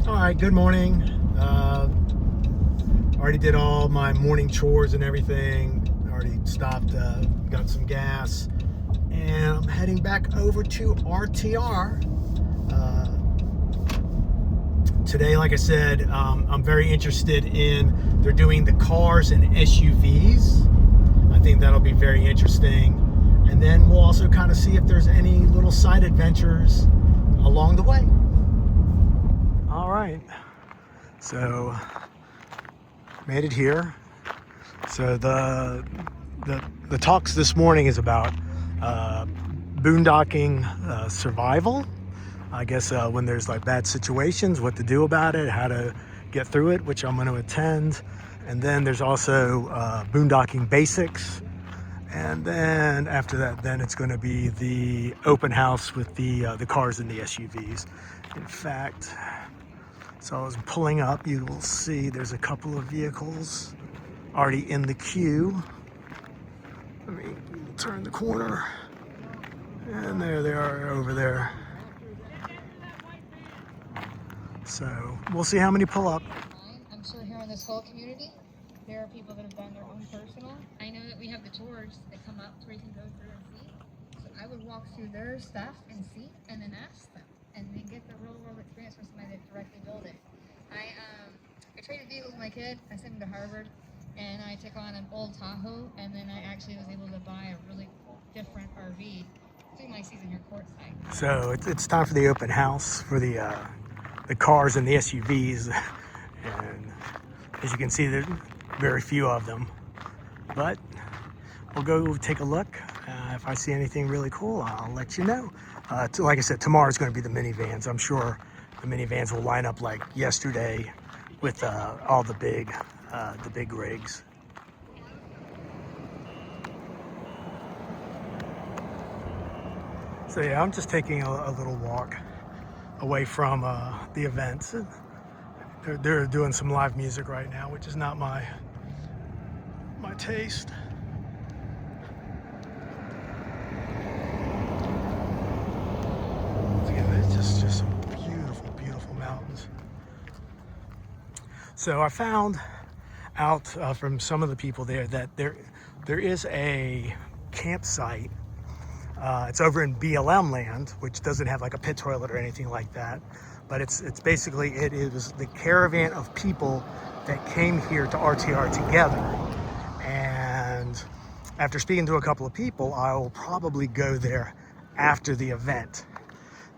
All right, good morning. Already did all my morning chores and everything. Already stopped, got some gas, and I'm heading back over to RTR. Today, like I said, I'm very interested in, they're doing the cars and SUVs. I think that'll be very interesting. And then we'll also kind of see if there's any little side adventures along the way. All right, so made it here. So the talks this morning is about boondocking survival. I guess when there's like bad situations, what to do about it, how to get through it, which I'm going to attend. And then there's also boondocking basics. And then after that, then it's going to be the open house with the cars and the SUVs. In fact, so I was pulling up, you will see there's a couple of vehicles already in the queue. Let me turn the corner. And there they are over there. So we'll see how many pull up. I'm sure here in this whole community, there are people that have done their own personal. I know that we have the tours that come up where you can go through and see. So I would walk through their stuff and see, and then ask them, and then get the real world experience from somebody that directly built it. I traded vehicles with my kid. I sent him to Harvard, and I took on an old Tahoe, and then I actually was able to buy a really different RV through my season here at Quartzsite. So it's time for the open house for the cars and the SUVs, and as you can see, there's very few of them. But we'll go take a look. If I see anything really cool, I'll let you know. Like I said, tomorrow's going to be the minivans. I'm sure the minivans will line up like yesterday with all the big rigs. So yeah, I'm just taking a little walk away from the events. They're doing some live music right now, which is not my taste. Again, it's just some beautiful mountains. So I found out from some of the people there that there is a campsite. It's over in BLM land, which doesn't have like a pit toilet or anything like that. But it's basically, it is the caravan of people that came here to RTR together. And after speaking to a couple of people, I will probably go there after the event.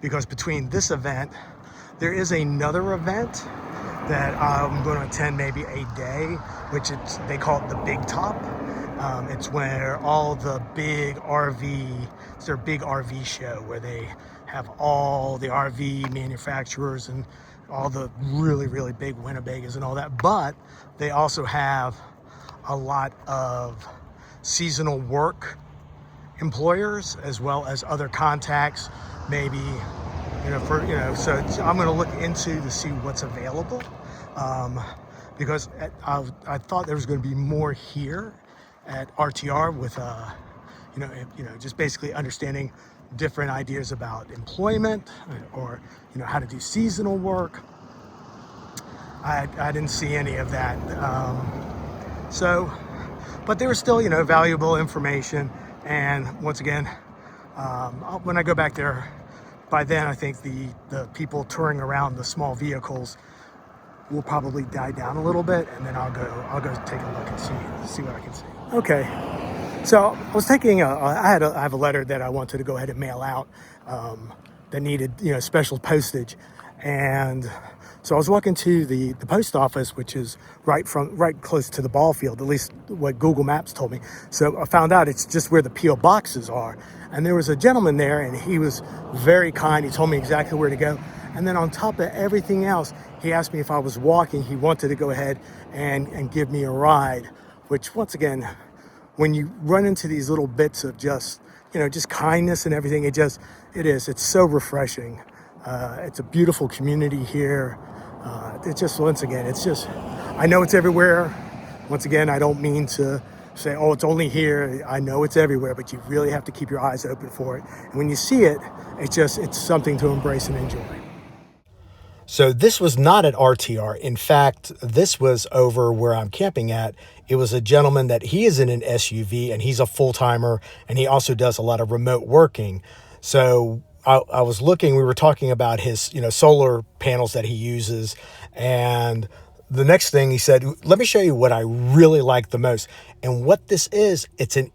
Because between this event, there is another event that I'm going to attend maybe a day, which they call it the Big Top. It's where all the big it's their big RV show where they have all the RV manufacturers and all the really big Winnebagas and all that. But they also have a lot of seasonal work employers as well as other contacts, maybe, so I'm going to look into to see what's available. Because I thought there was going to be more here at RTR with, just basically understanding different ideas about employment or, how to do seasonal work. I didn't see any of that. But there was still, valuable information. And once again, when I go back there, by then I think the people touring around the small vehicles will probably die down a little bit, and then I'll go take a look and see what I can see. Okay, so I was taking I have a letter that I wanted to go ahead and mail out that needed special postage, and so I was walking to the post office, which is right close to the ball field, at least what Google Maps told me. So I found out it's just where the P.O. boxes are, and there was a gentleman there, and he was very kind. He told me exactly where to go. And then on top of everything else, he asked me if I was walking. He wanted to go ahead and give me a ride, which once again, when you run into these little bits of just kindness and everything, it's so refreshing. It's a beautiful community here. I know it's everywhere. Once again, I don't mean to say, oh, it's only here. I know it's everywhere, but you really have to keep your eyes open for it. And when you see it, it's something to embrace and enjoy. So this was not at RTR. In fact, this was over where I'm camping at. It was a gentleman that he is in an SUV and he's a full-timer, and he also does a lot of remote working. So I was looking, we were talking about his, solar panels that he uses. And the next thing he said, let me show you what I really like the most. And what this is, it's an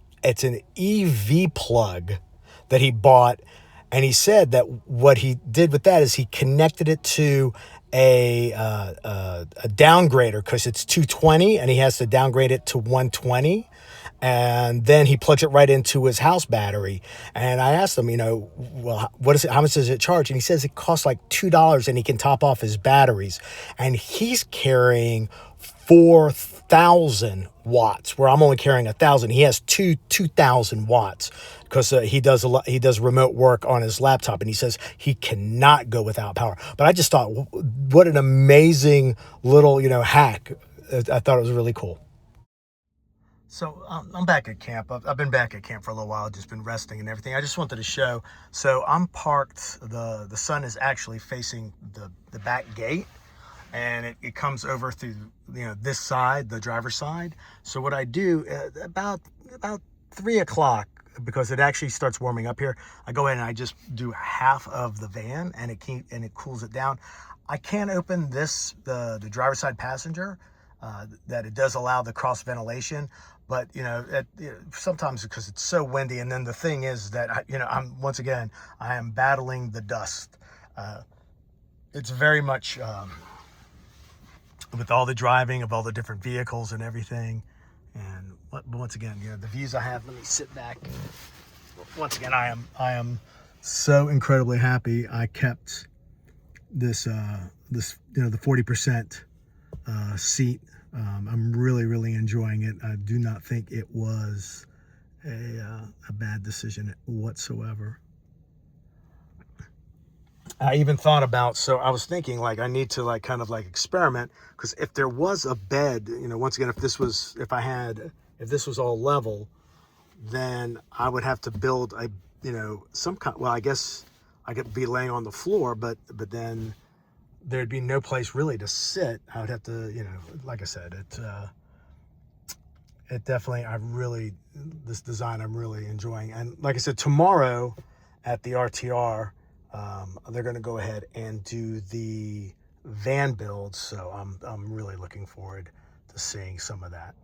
EV plug that he bought. And he said that what he did with that is he connected it to a downgrader, because it's 220 and he has to downgrade it to 120. And then he plugs it right into his house battery. And I asked him, well, what is it? How much does it charge? And he says it costs like $2 and he can top off his batteries. And he's carrying 4,000 watts, where I'm only carrying 1,000. He has 2,000 watts because he does remote work on his laptop, and he says he cannot go without power. But I just thought, what an amazing little hack. I thought it was really cool. So I'm back at camp. I've been back at camp for a little while, just been resting and everything. I just wanted to show. So I'm parked. The sun is actually facing the back gate, and it comes over through this side, the driver's side. So what I do about 3 o'clock, because it actually starts warming up here, I go in and I just do half of the van, and it cools it down. I can't open the driver's side passenger. That it does allow the cross ventilation, but sometimes because it's so windy. And then the thing is that I am battling the dust. It's very much with all the driving of all the different vehicles and everything. And once again, the views I have. Let me sit back. Once again, I am so incredibly happy I kept this the 40% seat. I'm really enjoying it. I do not think it was a bad decision whatsoever. I even thought about, so I was thinking I need to experiment, because if there was a bed, once again, if this was all level, then I would have to build some kind, well, I guess I could be laying on the floor, but then there'd be no place really to sit. I would have to, like I said, it definitely, this design I'm really enjoying. And like I said, tomorrow at the RTR, they're going to go ahead and do the van build. So I'm really looking forward to seeing some of that.